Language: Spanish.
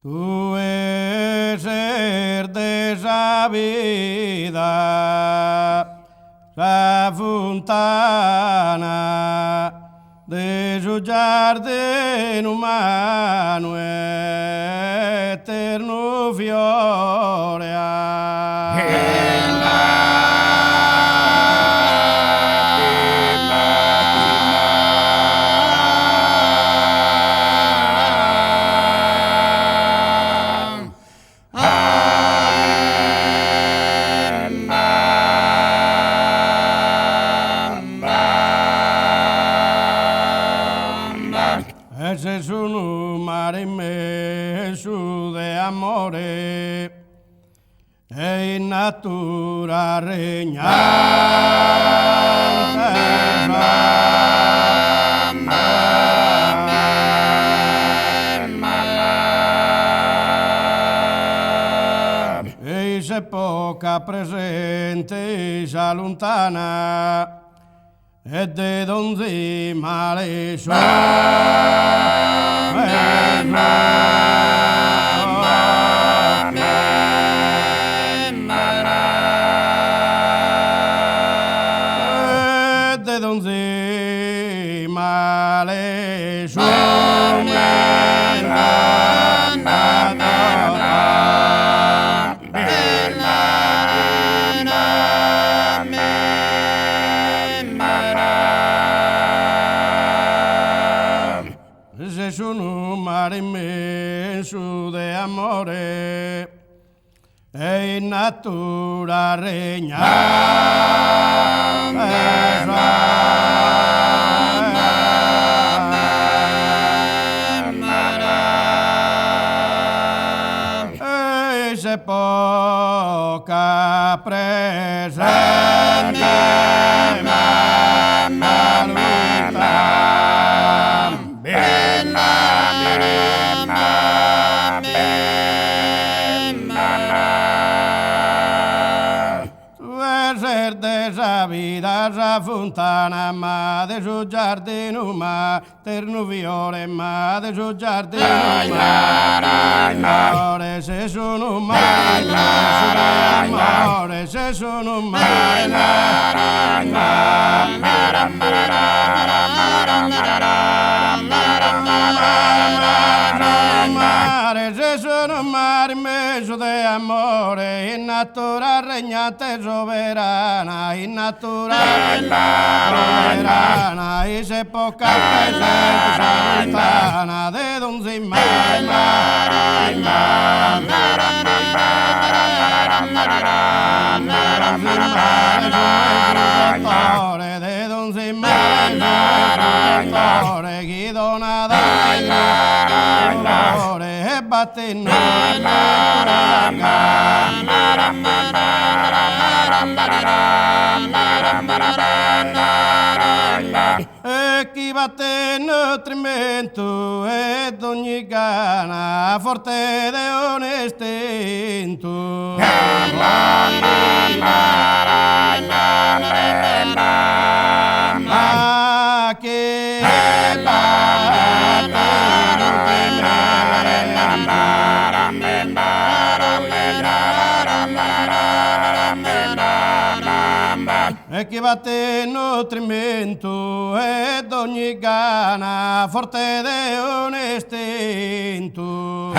Tú es ser de esa vida, la fontana de su jardín humano eterno fiore. Ese es un mar inmenso de amores e natura regnante. E se poca presente e sa lontana e de donde male de donde male es un mar inmenso de amores e natura regnante. E se poca presente de esa vida, esa fontana, ma de su giardino, ma terno fiore, ma de su giardino, amore se sono mai, amore se sono mai, mare se sono mare inmenso de amore, in natura regnante soberana, in natura soberana, y se poca presente sa lontana, de donde mai, de donde mai, Guido nada, battino e chi batte nutrimento ed ogni gana forte de onestinto ma che e chi batte nutrimento ed ogni gana forte de onestinto